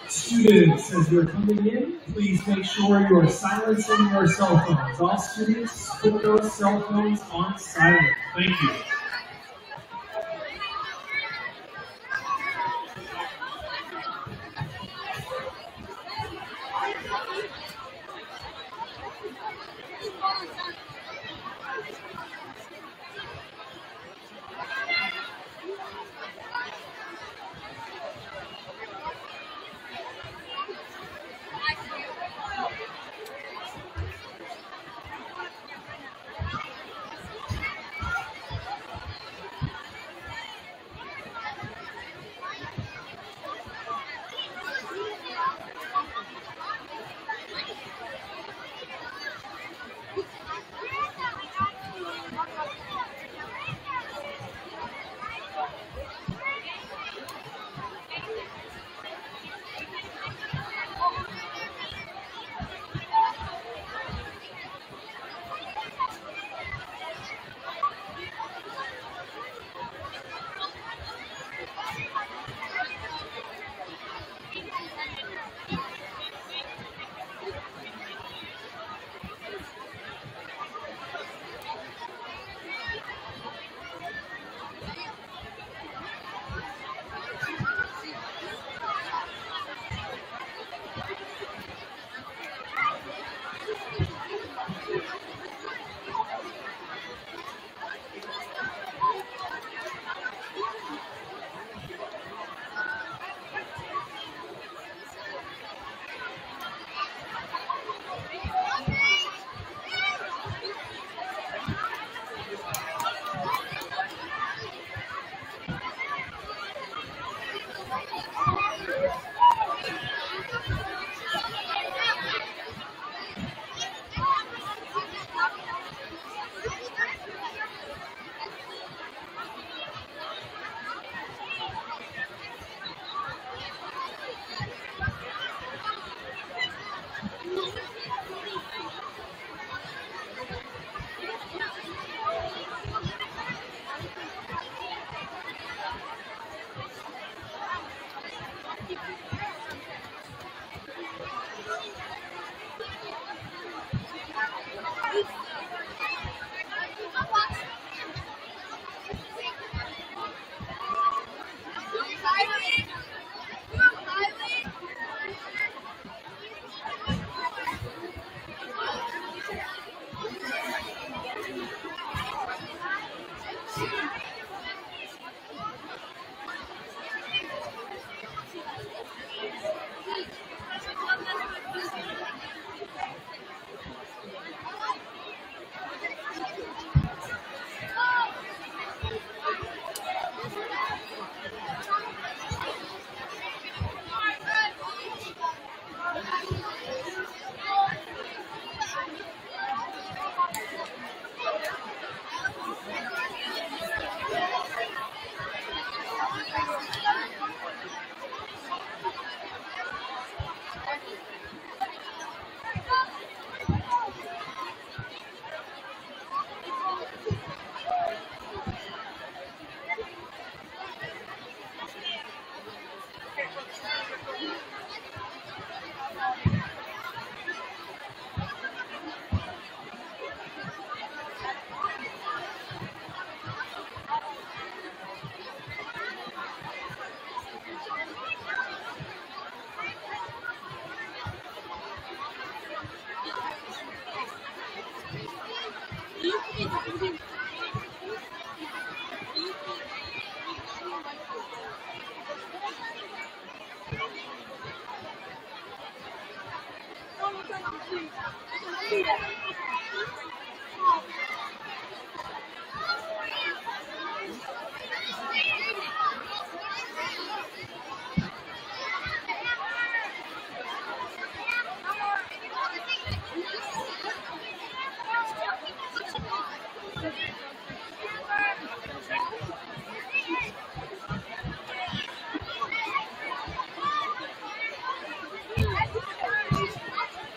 Students, as you're coming in, please make sure you're silencing your cell phones. All students, put those cell phones on silent. Thank you.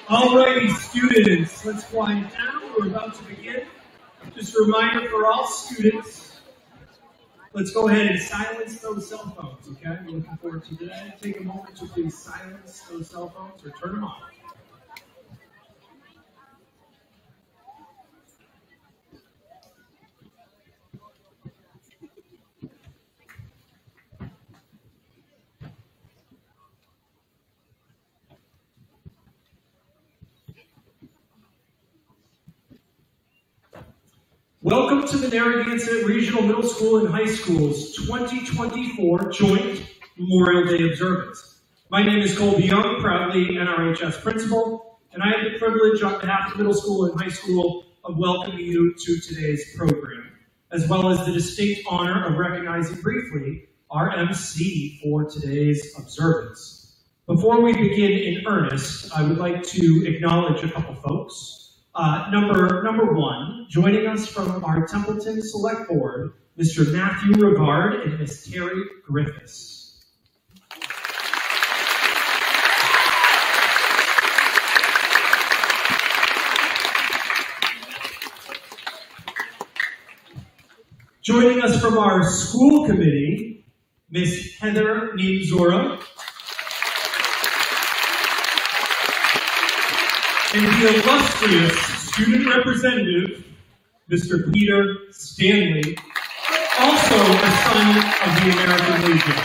Alrighty, students, let's quiet down. We're about to begin. Just a reminder for all students, let's go ahead and silence those cell phones, okay? We're looking forward to that. Take a moment to please silence those cell phones or turn them off. Welcome to the Narragansett Regional Middle School and High School's 2024 Joint Memorial Day Observance. My name is Colby Young, proudly NRHS Principal, and I have the privilege on behalf of the middle school and high school of welcoming you to today's program, as well as the distinct honor of recognizing briefly our MC for today's observance. Before we begin in earnest, I would like to acknowledge a couple folks. Number one, joining us from our Templeton Select Board, Mr. Matthew Rivard and Ms. Terry Griffiths. Joining us from our school committee, Ms. Heather Niemzora. And the illustrious student representative, Mr. Peter Stanley, also a son of the American Legion.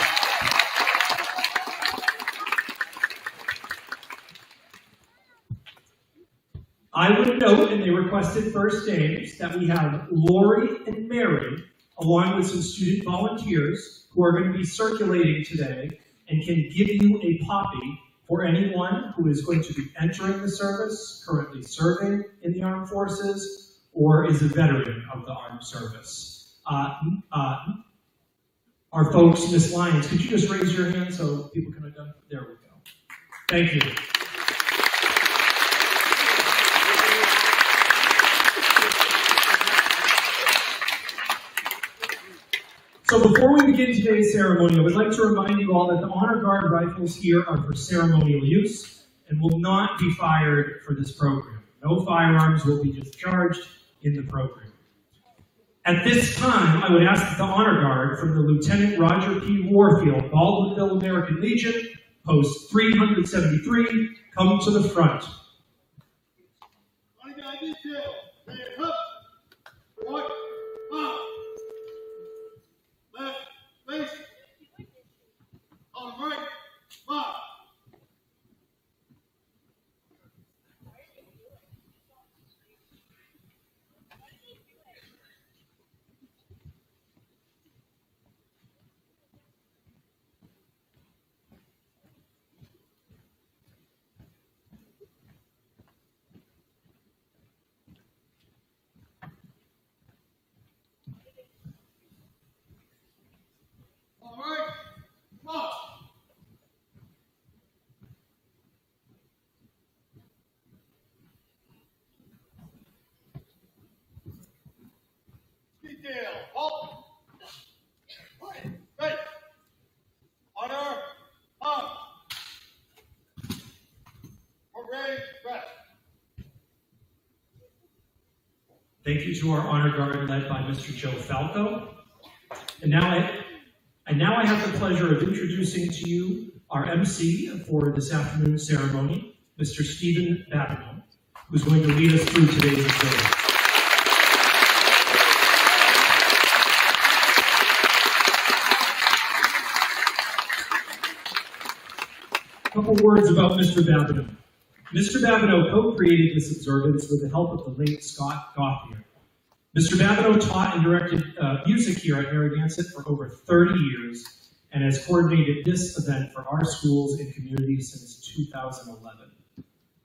I would note, and they requested first names, that we have Lori and Mary, along with some student volunteers who are going to be circulating today and can give you a poppy for anyone who is going to be entering the service, currently serving in the armed forces, or is a veteran of the armed service. Our folks, Ms. Lyons, could you just raise your hand so people can identify? There we go. Thank you. So before we begin today's ceremony, I would like to remind you all that the Honor Guard rifles here are for ceremonial use and will not be fired for this program. No firearms will be discharged in the program. At this time, I would ask that the Honor Guard from the Lieutenant Roger P. Warfield, Baldwinville American Legion, Post 373, come to the front. Thank you to our honor guard led by Mr. Joe Falco. And now I have the pleasure of introducing to you our MC for this afternoon's ceremony, Mr. Stephen Babineau, who's going to lead us through today's observance. A couple words about Mr. Babineau. Mr. Babineau co-created this observance with the help of the late Scott Gauthier. Mr. Babineau taught and directed music here at Narragansett for over 30 years and has coordinated this event for our schools and communities since 2011.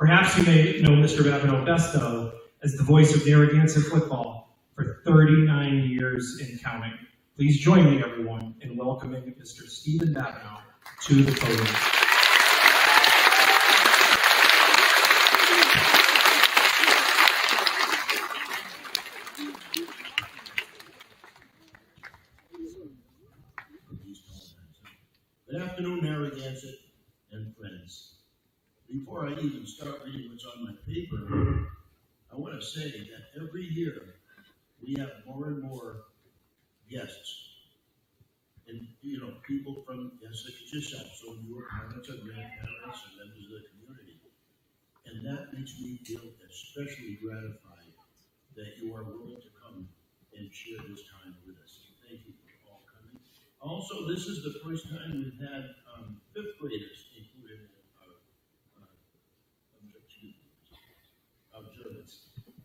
Perhaps you may know Mr. Babineau best, though, as the voice of Narragansett football for 39 years and counting. Please join me, everyone, in welcoming Mr. Stephen Babineau to the podium. Good afternoon, Narragansett and friends. Before I even start reading what's on my paper, I want to say that every year we have more and more guests. And, people from, such as yourself, so your parents or grandparents and members of the community. And that makes me feel especially gratified that you are willing to come and share this time with us. Thank you for all coming. Also, this is the first time we've had fifth graders included in our observance.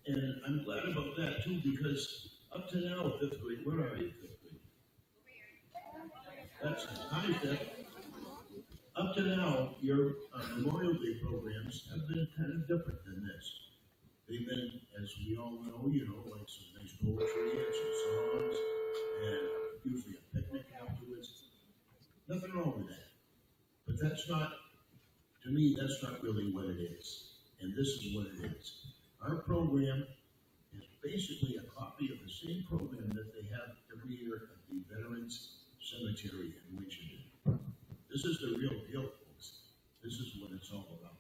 And I'm glad about that too, because up to now, fifth grade, where are you, fifth grade? That's hi, fifth. Up to now, your Memorial Day programs have been kind of different than this. They've been, as we all know, like some nice poetry and some songs, and usually a picnic afterwards. Nothing wrong with that. But that's not, to me, that's not really what it is. And this is what it is. Our program is basically a copy of the same program that they have every year at the Veterans Cemetery in Winchendon. This is the real deal, folks. This is what it's all about.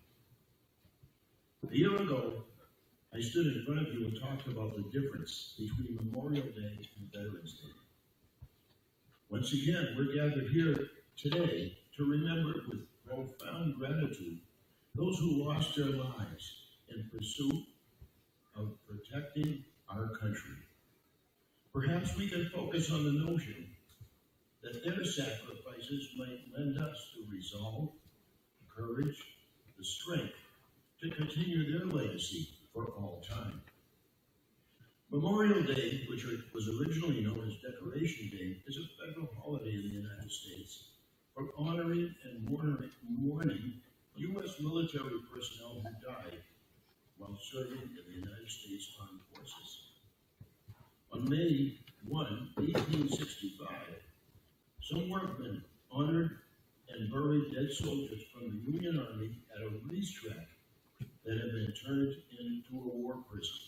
A year ago, I stood in front of you and talked about the difference between Memorial Day and Veterans Day. Once again, we're gathered here today to remember with profound gratitude those who lost their lives in pursuit of protecting our country. Perhaps we can focus on the notion that their sacrifices might lend us the resolve, courage, the strength to continue their legacy for all time. Memorial Day, which was originally known as Decoration Day, is a federal holiday in the United States for honoring and mourning U.S. military personnel who died while serving in the United States Armed Forces. On May 1, 1865, some workmen honored and buried dead soldiers from the Union Army at a racetrack that had been turned into a war prison.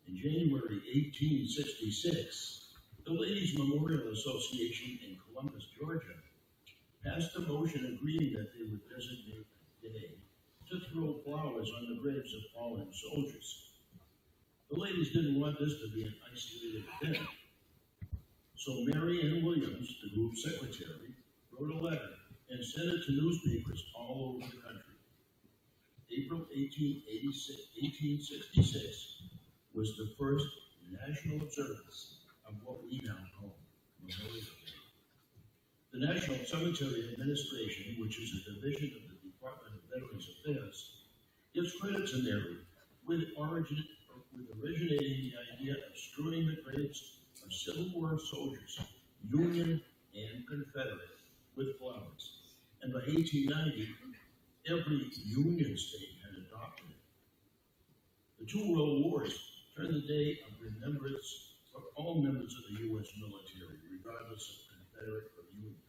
In January 1866, the Ladies Memorial Association in Columbus, Georgia, passed a motion agreeing that they would designate a day to throw flowers on the graves of fallen soldiers. The ladies didn't want this to be an isolated event, so Mary Ann Williams, the group secretary, wrote a letter and sent it to newspapers all over the country. April 1866 was the first national observance of what we now call Memorial Day. The National Cemetery Administration, which is a division of the Department of Veterans Affairs, gives credit to Mary with originating the idea of strewing the graves of Civil War soldiers, Union and Confederate, with flowers. And by 1890, every Union state had adopted it. The two World Wars turned the day of remembrance for all members of the U.S. military, regardless of Confederate or Union.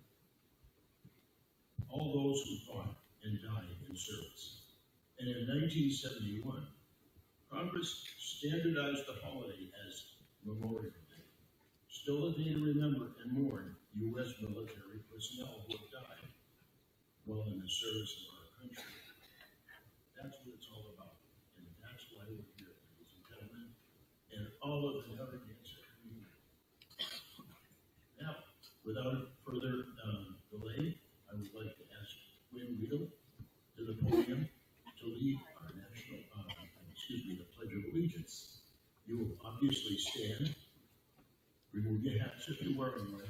All those who fought and died in service. And in 1971, Congress standardized the holiday as Memorial Day, still a day to remember and mourn U.S. military personnel who have died while in the service of our country. That's what it's all about, and that's why we're here, ladies and gentlemen. And all of the Narragansett community. Now, without further delay, I would like to ask Wynn Weedle to the podium to lead our the Pledge of Allegiance. You will obviously stand, remove your hats if you're wearing one,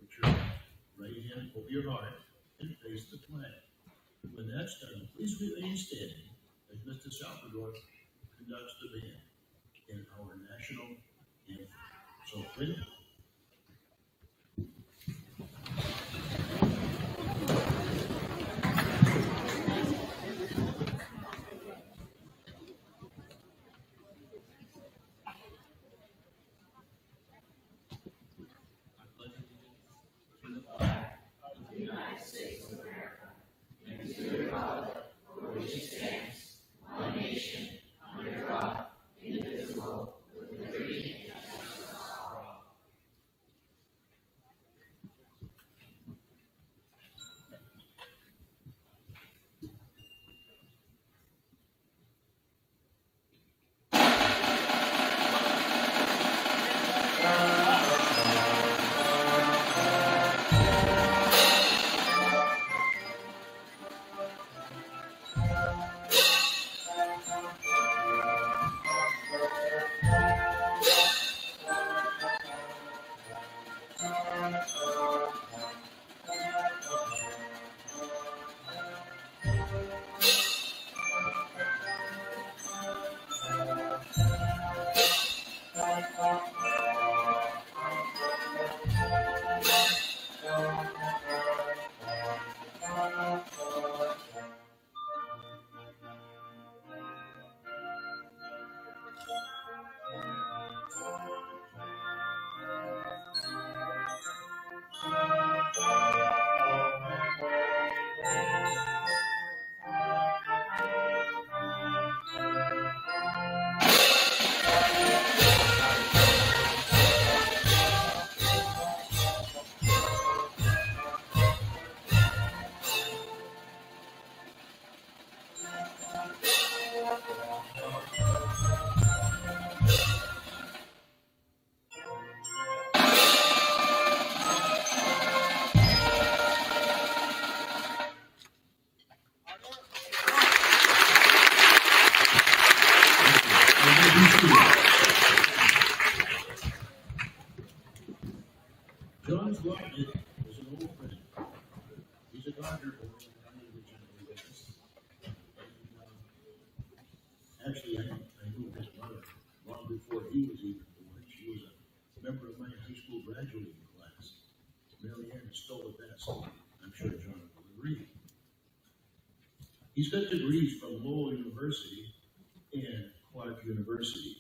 put your right hand over your heart, and face the flag. When that's done, please remain standing as Mr. Salvador conducts the band in our national anthem. So, Wynn. John's Lockett is an old friend. He's a doctor for originally with us. Actually, I knew his mother long before he was even born. She was a member of my high school graduating class. Mary Ann stole the best. I'm sure John will agree. He's got degrees from Lowell University and Clark University,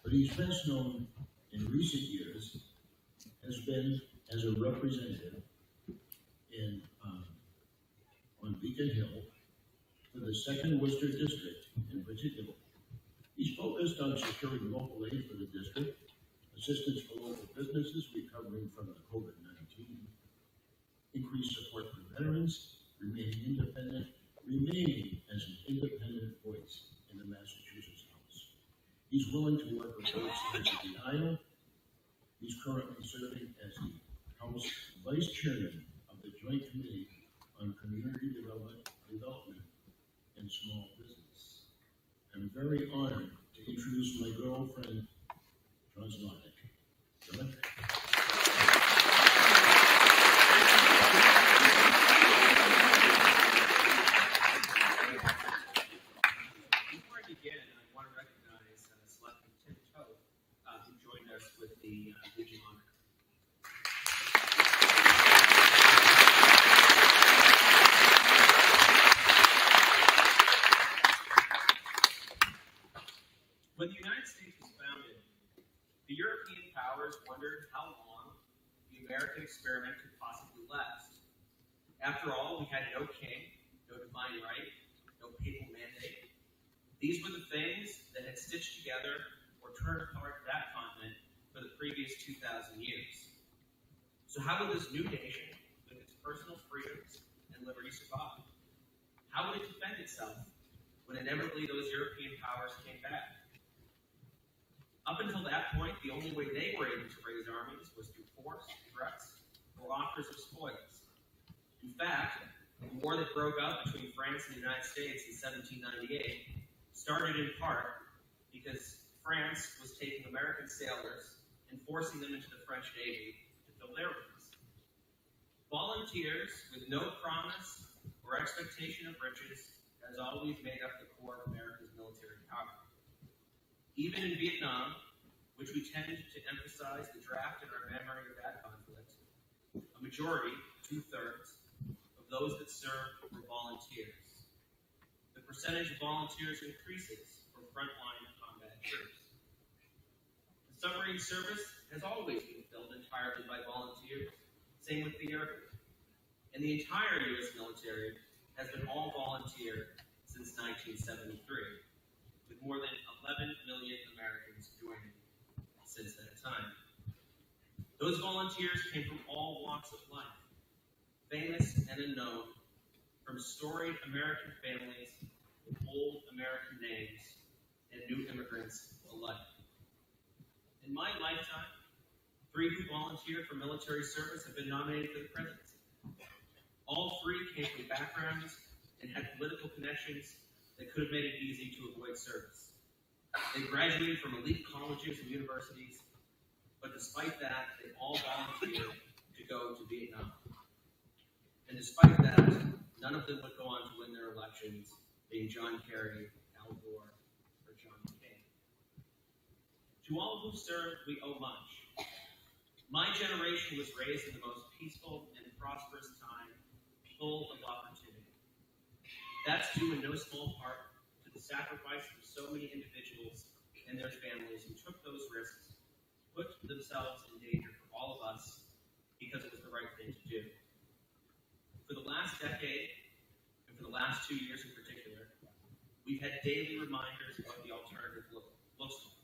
but he's best known in recent years has been as a representative in on Beacon Hill for the 2nd Worcester District in particular. He's focused on securing local aid for the district, assistance for local businesses recovering from the COVID-19, increased support for veterans, remaining as an independent voice in the Massachusetts House. He's willing to work with both sides of the aisle. He's currently serving as the House Vice Chairman of the Joint Committee on Community Development and Small Business. I'm very honored to introduce my girlfriend, John Lockett. John? Before I begin, I want to recognize Selectman Tim Toth, who joined us with the Legion honor. When the United States was founded, the European powers wondered how long the American experiment could possibly last. After all, we had no king, no divine right, no papal mandate. These were the things that had stitched together or turned apart that continent for the previous 2,000 years. So how will this new nation, with its personal freedoms and liberties, survive? How would it defend itself when inevitably those European powers came back? Up until that point, the only way they were able to raise armies was through force, threats, or offers of spoils. In fact, the war that broke out between France and the United States in 1798 started in part because France was taking American sailors and forcing them into the French Navy to fill their ranks. Volunteers with no promise or expectation of riches has always made up the core of America's military power. Even in Vietnam, which we tend to emphasize the draft in our memory of that conflict, a majority, 2/3, of those that served were volunteers. The percentage of volunteers increases for frontline combat troops. The submarine service has always been filled entirely by volunteers, same with the Air Force. And the entire U.S. military has been all volunteer since 1973, with more than 11 million Americans joining since that time. Those volunteers came from all walks of life, famous and unknown, from storied American families with old American names and new immigrants alike. In my lifetime, 3 who volunteered for military service have been nominated for the presidency. All 3 came from backgrounds and had political connections that could have made it easy to avoid service. They graduated from elite colleges and universities, but despite that, they all volunteered to go to Vietnam. And despite that, none of them would go on to win their elections, being John Kerry, Al Gore, or John McCain. To all who served, we owe much. My generation was raised in the most peaceful and prosperous time, full of opportunity. That's due in no small part to the sacrifice of so many individuals and their families who took those risks, put themselves in danger for all of us because it was the right thing to do. For the last decade, and for the last 2 years in particular, we've had daily reminders of what the alternative looks like.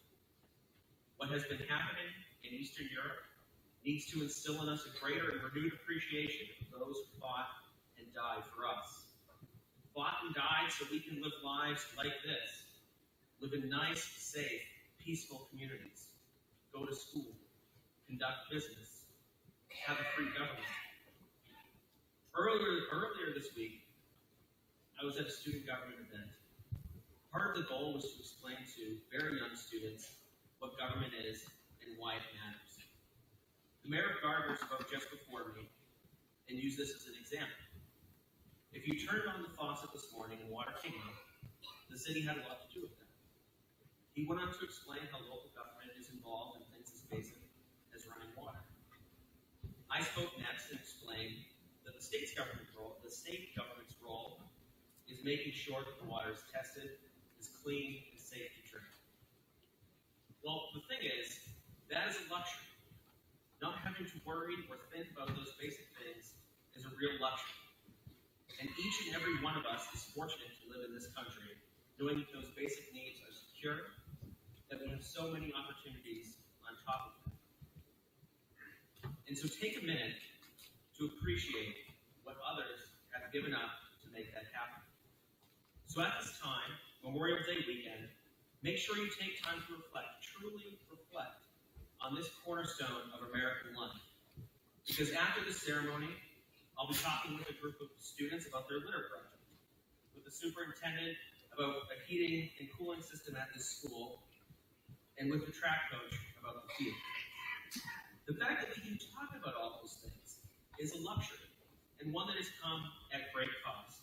What has been happening in Eastern Europe needs to instill in us a greater and renewed appreciation of those who fought and died for us. Fought and died so we can live lives like this. Live in nice, safe, peaceful communities. Go to school. Conduct business. Have a free government. Earlier this week, I was at a student government event. Part of the goal was to explain to very young students what government is and why it matters. The mayor of Gardner spoke just before me and used this as an example. If you turned on the faucet this morning and water came out, the city had a lot to do with that. He went on to explain how local government is involved in things as basic as running water. I spoke next and explained that the state government's role is making sure that the water is tested, is clean, and safe to drink. Well, the thing is, that is a luxury. Not having to worry or think about those basic things is a real luxury. And each and every one of us is fortunate to live in this country, knowing that those basic needs are secure, that we have so many opportunities on top of them. And so take a minute to appreciate what others have given up to make that happen. So at this time, Memorial Day weekend, make sure you take time to reflect, truly reflect on this cornerstone of American life. Because after the ceremony, I'll be talking with a group of students about their litter project, with the superintendent about a heating and cooling system at this school, and with the track coach about the field. The fact that we can talk about all those things is a luxury, and one that has come at great cost.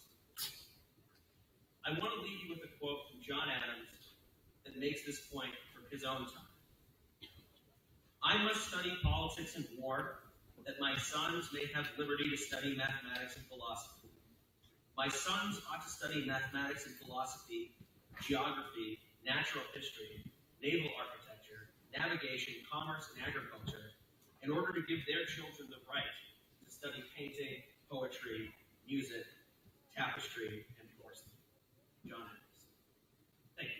I want to leave you with a quote from John Adams that makes this point from his own time. I must study politics and war, that my sons may have liberty to study mathematics and philosophy. My sons ought to study mathematics and philosophy, geography, natural history, naval architecture, navigation, commerce, and agriculture, in order to give their children the right to study painting, poetry, music, tapestry, and porcelain. John Adams. Thank you.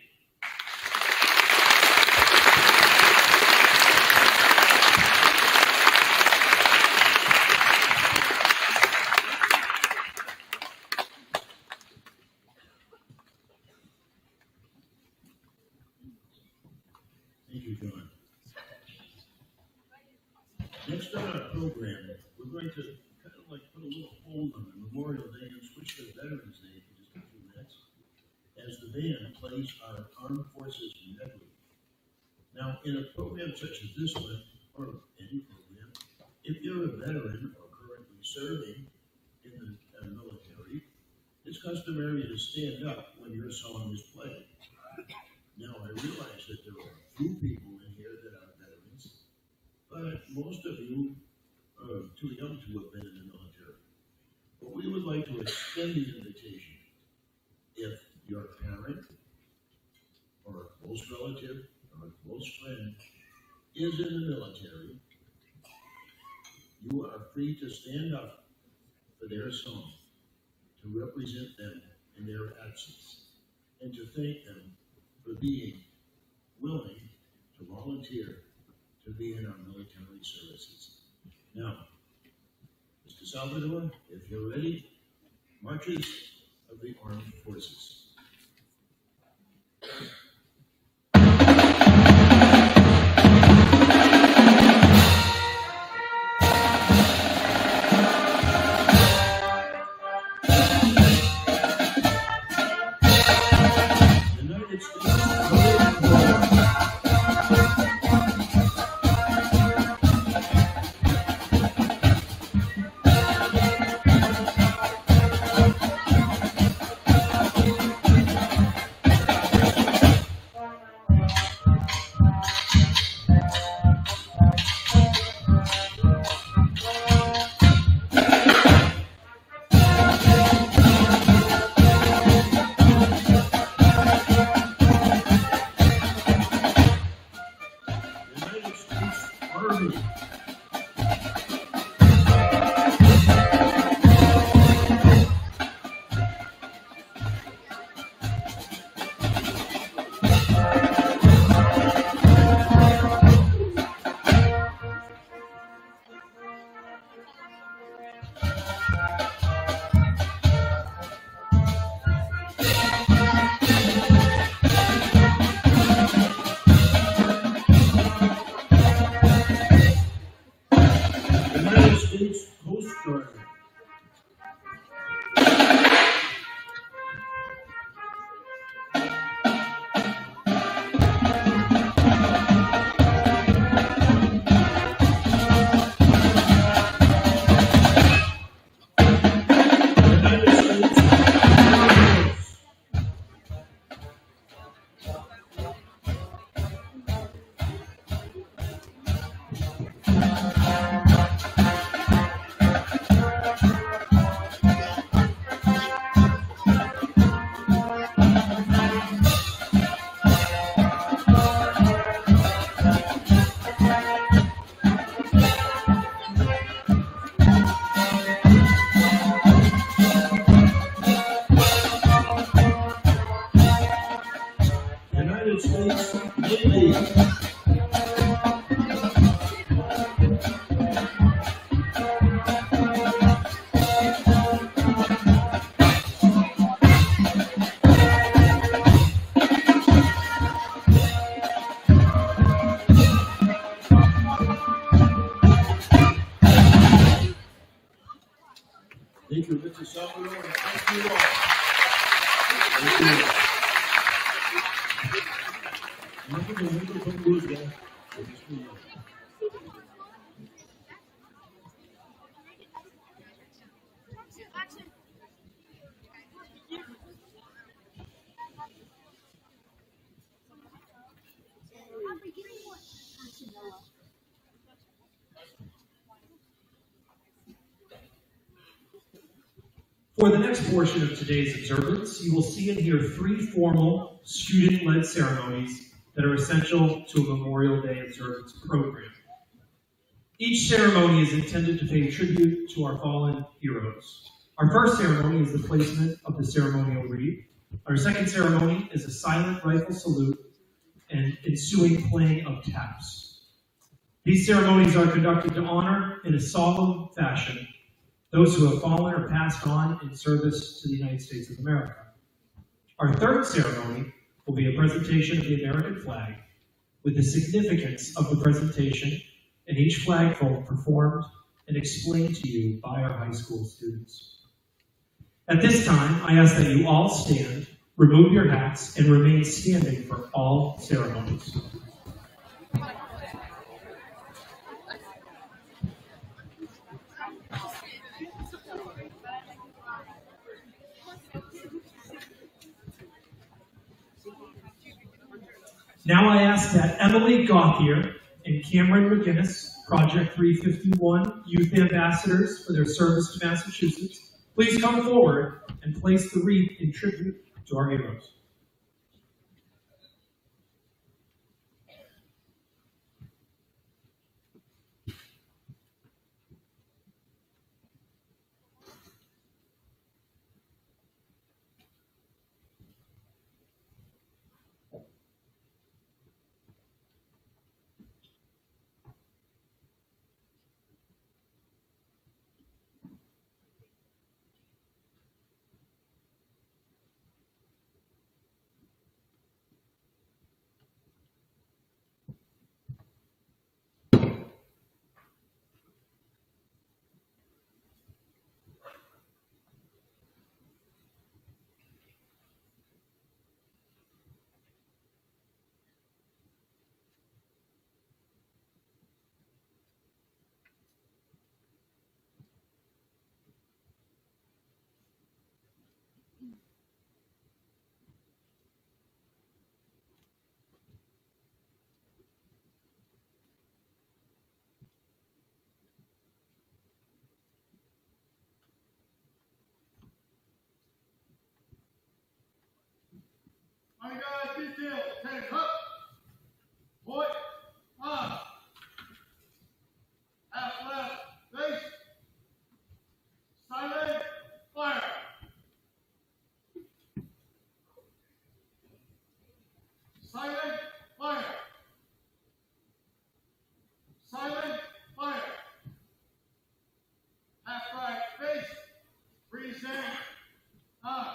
Thank you, John. Next on our program, we're going to kind of like put a little hold on the Memorial Day and switch to Veterans Day for just a few minutes as the band plays our Armed Forces medley. Now, in a program such as this one, or any program, if you're a veteran or currently serving in the military, it's customary to stand up when your song is played. Now, I realize that there are a few people in here that are veterans, but most of you are too young to have been in the military. But we would like to extend the invitation. If your parent or a close relative or a close friend is in the military, you are free to stand up for their song, to represent them in their absence, and to thank them for being willing to volunteer to be in our military services. Now, Mr. Salvador, if you're ready, Marches of the Armed Forces. United States Army. United States Coast Guard. United States Air Force. United States Navy. Thank you, Mr. Salvador, and thank you all. Thank you. For the next portion of today's observance, you will see and hear three formal student-led ceremonies that are essential to a Memorial Day observance program. Each ceremony is intended to pay tribute to our fallen heroes. Our first ceremony is the placement of the ceremonial wreath. Our second ceremony is a silent rifle salute and ensuing playing of taps. These ceremonies are conducted to honor, in a solemn fashion, those who have fallen or passed on in service to the United States of America. Our third ceremony will be a presentation of the American flag, with the significance of the presentation and each flagpole performed and explained to you by our high school students. At this time, I ask that you all stand, remove your hats, and remain standing for all ceremonies. Now I ask that Emily Gauthier and Cameron McGinnis, Project 351 Youth Ambassadors for their service to Massachusetts, please come forward and place the wreath in tribute to our heroes. My God, detail, 10 up, point, on, half left, face, silent, fire. Silent, fire. Silent, fire. Half right, face, present, on.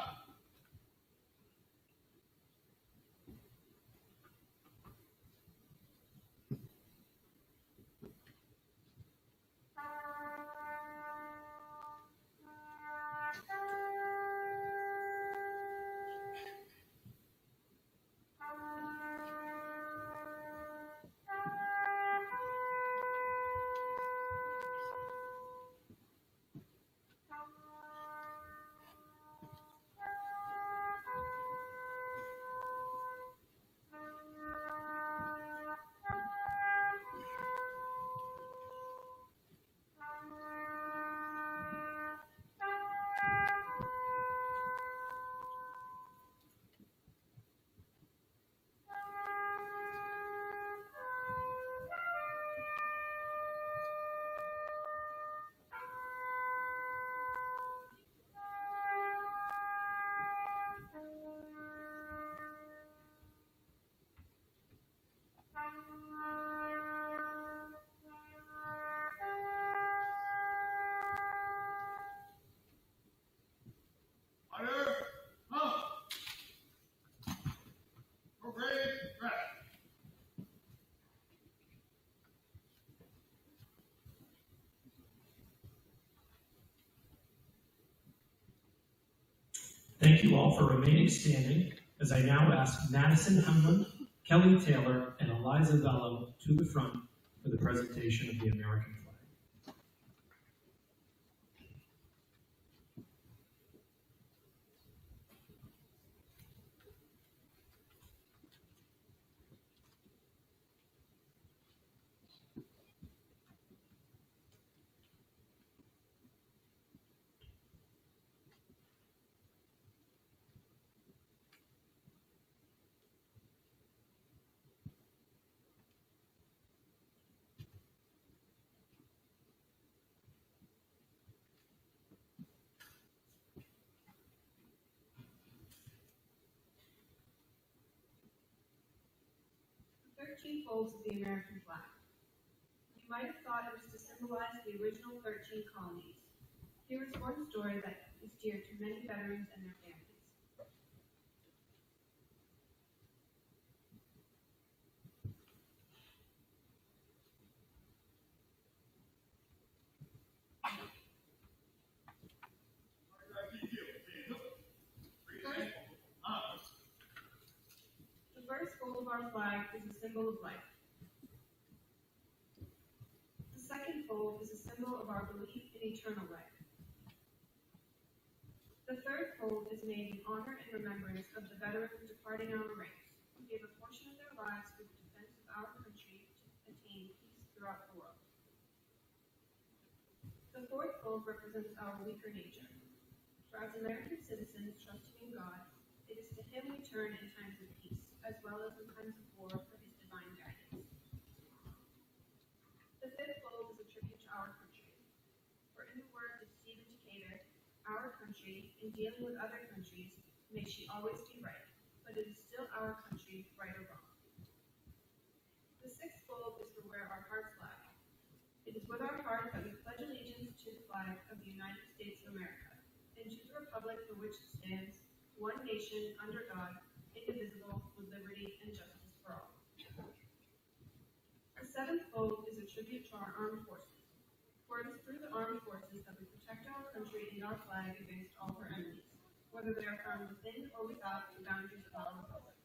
Fire, up. Parade, rest. Thank you all for remaining standing as I now ask Madison Hemlin, Kelly Taylor, and Eliza Bello to the front for the presentation of the American flag. The 13 folds of the American flag. You might have thought it was to symbolize the original 13 colonies. Here is one story that is dear to many veterans and their families. our flag is a symbol of life. The second fold is a symbol of our belief in eternal life. The third fold is made in honor and remembrance of the veterans departing our ranks, who gave a portion of their lives for the defense of our country to attain peace throughout the world. The fourth fold represents our weaker nature. For as American citizens trusting in God, it is to Him we turn in times of peace, as well as in times of war for His divine guidance. The fifth fold is a tribute to our country. For in the words of Stephen Decatur, our country, in dealing with other countries, may she always be right, but it is still our country, right or wrong. The sixth fold is for where our hearts lie. It is with our heart that we pledge allegiance to the flag of the United States of America, and to the republic for which it stands, one nation, under God, indivisible, with liberty and justice for all. The seventh fold is a tribute to our armed forces. For it is through the armed forces that we protect our country and our flag against all her enemies, whether they are found within or without the boundaries of our republic.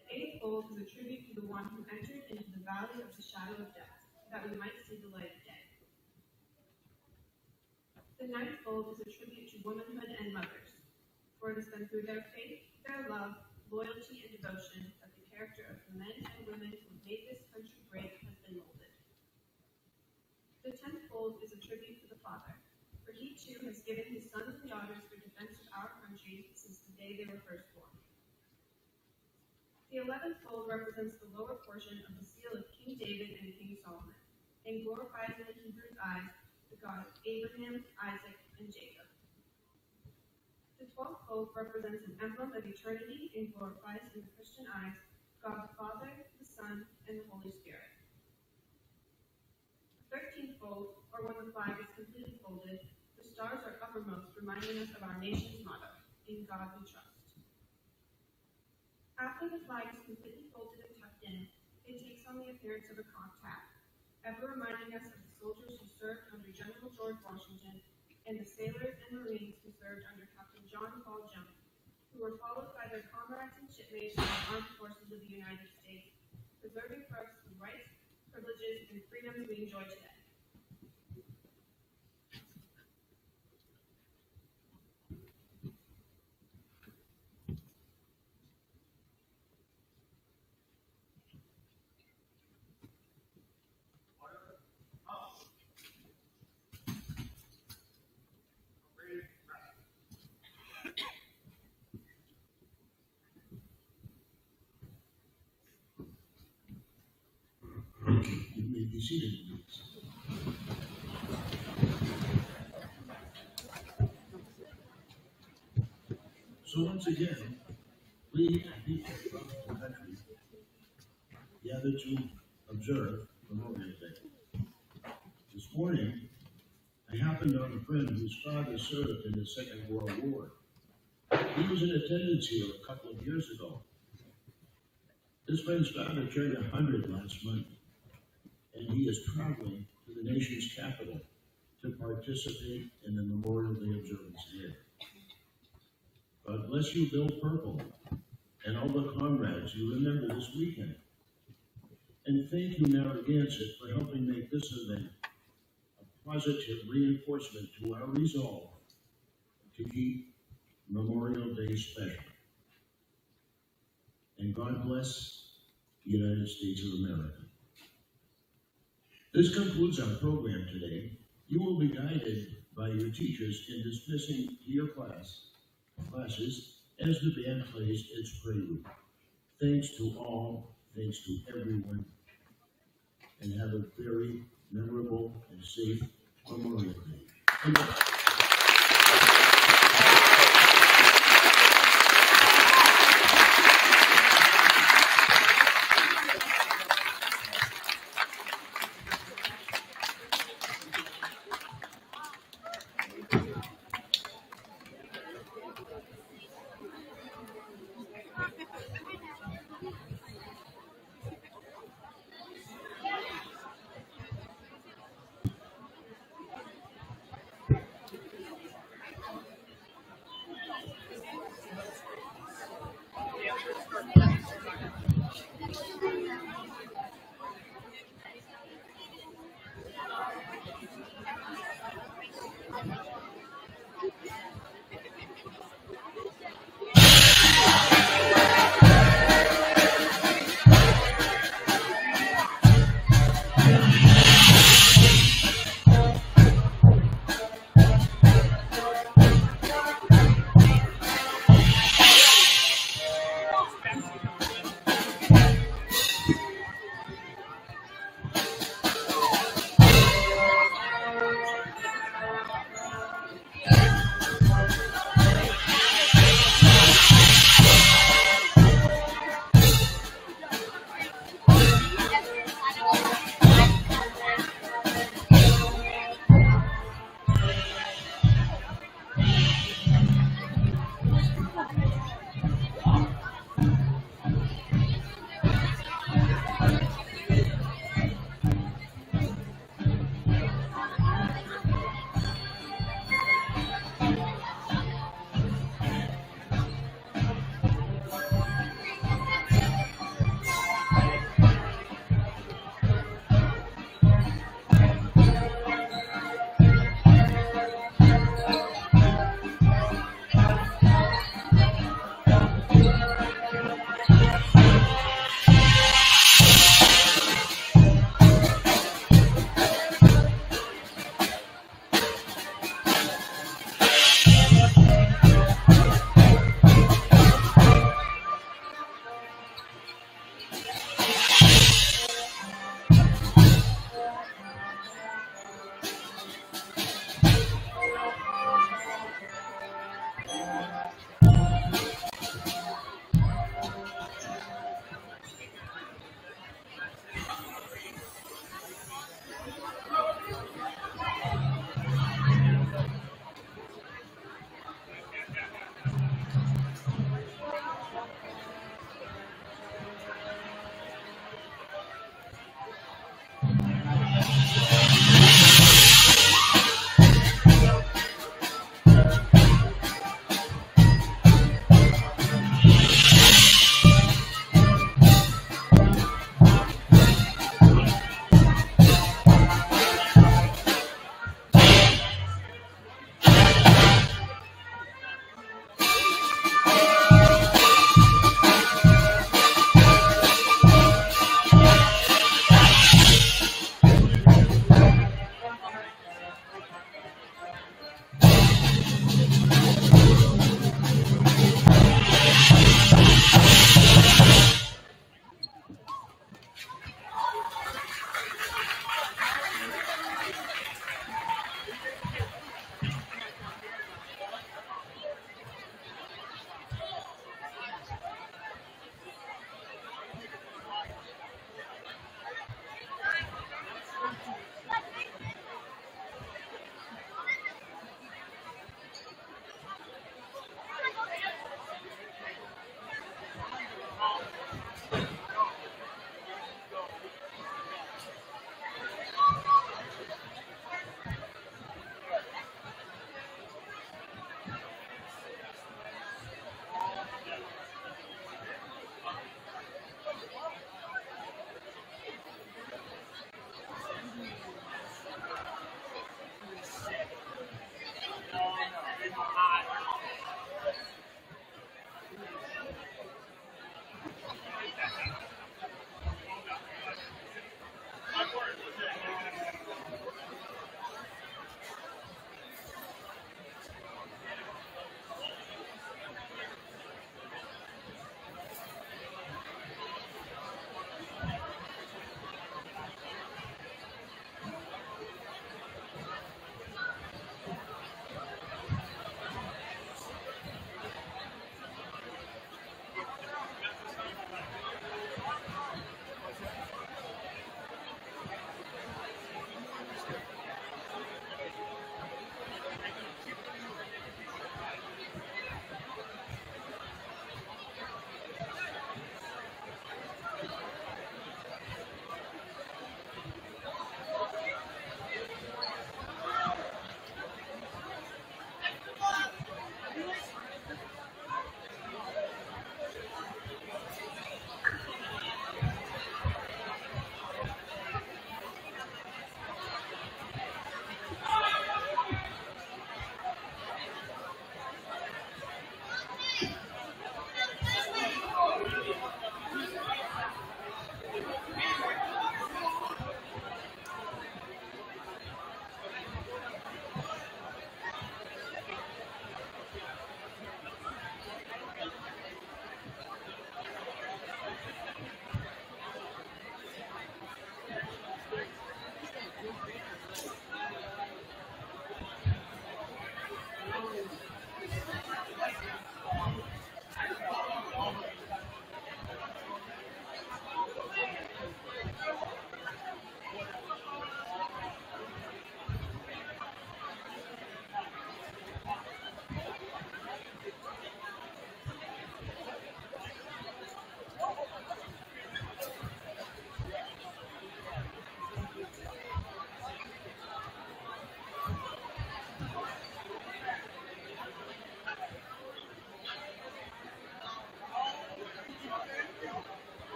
The eighth fold is a tribute to the one who entered into the valley of the shadow of death, that we might see the light of day. The ninth fold is a tribute to womanhood and mothers, for it has been through their faith, their love, loyalty, and devotion that the character of the men and women who made this country great has been molded. The 10th fold is a tribute to the Father, for He too has given His sons and daughters for defense of our country since the day they were first born. The 11th fold represents the lower portion of the seal of King David and King Solomon, and glorifies in the Hebrews' eyes the God of Abraham, Isaac, and Jacob. The 12th fold represents an emblem of eternity and glorifies in the Christian eyes God the Father, the Son, and the Holy Spirit. 13th fold, or when the flag is completely folded, the stars are uppermost, reminding us of our nation's motto, in God we trust. After the flag is completely folded and tucked in, it takes on the appearance of a cocked hat, ever reminding us of the soldiers who served under General George Washington and the sailors and Marines who served under Captain John Paul Jones, who were followed by their comrades and shipmates in the armed forces of the United States, preserving for us the rights, privileges, and freedoms we enjoy today. You may be seated, please. So once again, we people from the country gather to observe Memorial Day. This morning, I happened on a friend whose father served in the Second World War. He was in attendance here a couple of years ago. This friend's father turned 100 last month, and he is traveling to the nation's capital to participate in the Memorial Day observance there. God bless you, Bill Purple, and all the comrades you remember this weekend. And thank you, Narragansett, for helping make this event a positive reinforcement to our resolve to keep Memorial Day special. And God bless the United States of America. This concludes our program today. You will be guided by your teachers in dismissing your classes as the band plays its prelude. Thanks to all, thanks to everyone, and have a very memorable and safe Memorial Day.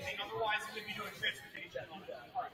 anything. Otherwise, we'd be doing transportation. All right.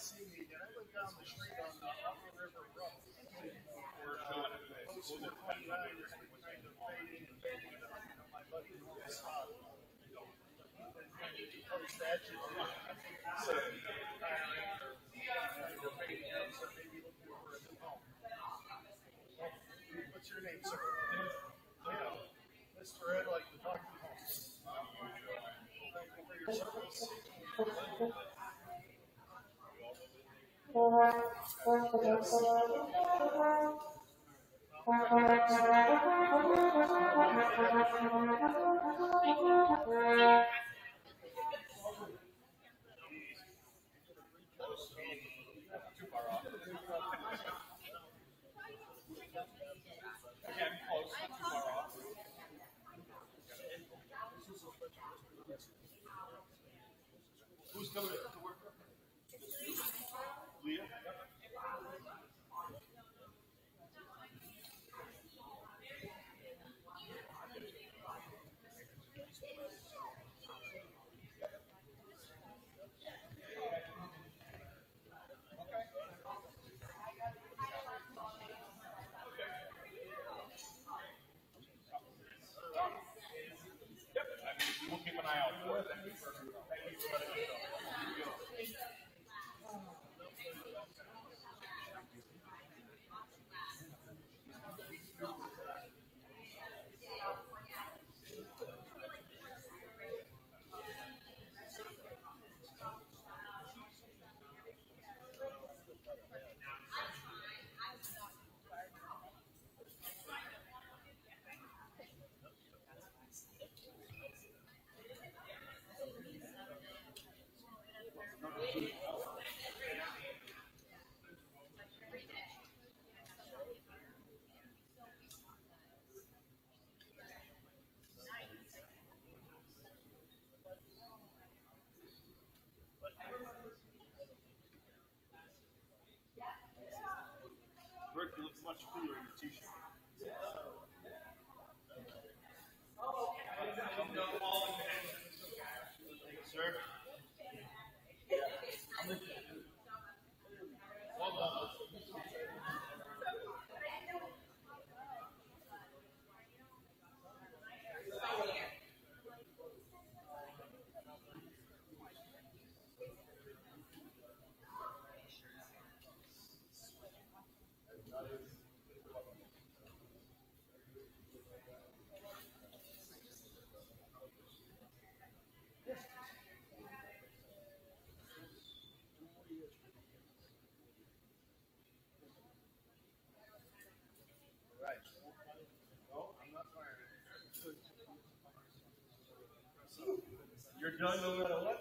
See me, and I live down the street on the Upper River Road. Close to 29 years, kind of fading and fading. My buddy was statue. So, maybe looking for a new home. What's your name, sir? Yeah, Mr. Ed, like the talking homes. Thank you for your service. Who's coming to work? Leah? We'll keep an eye out for it. Rick, you look much cooler in your t-shirt. You're done no matter what?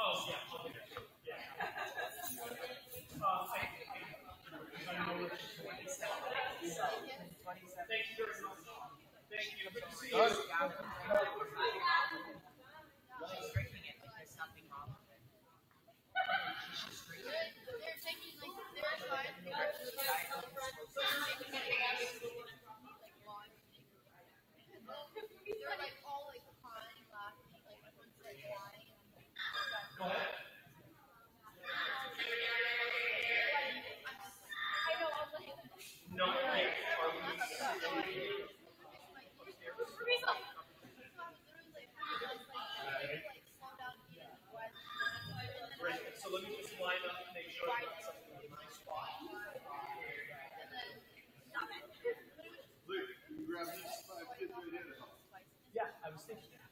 Oh, yeah. Okay. Yeah. Thank you very much. Thank you. Good to see you. She's drinking it like there's something wrong with it. She's drinking it. They're taking like they're fine. They're taking they're like all like crying, laughing, like everyone's like dying. Go ahead. I know. I'm like. No, yeah. Great. So let me just line up and make sure I got something in my spot. Luke, you grab these 5 kids right here. Yeah, I was thinking that.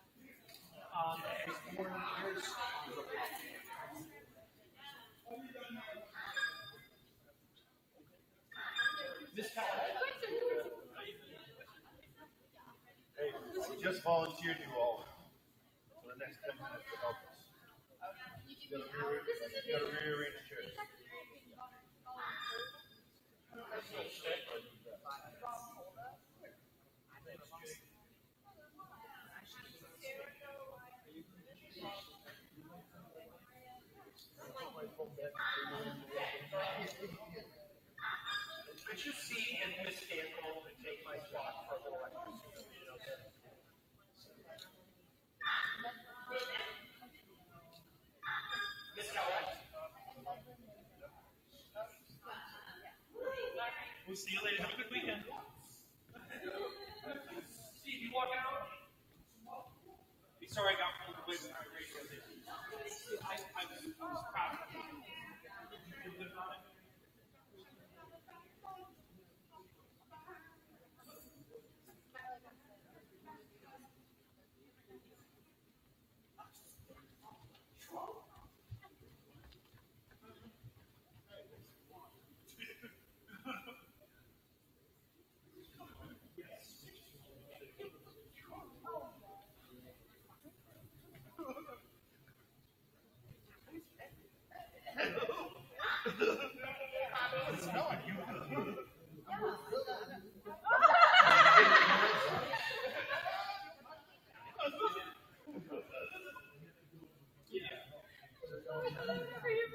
Miss Callan. Hey, I just volunteered you all for the next 10 minutes to help us. You gotta rearrange chairs. Could you see if Miss Stankel could take my spot for a little extra? Miss Callan. We'll see you later. Have a good weekend. Steve, you walking out? Sorry, I got pulled away from my radio. I was proud of you. You feel good about it? Are you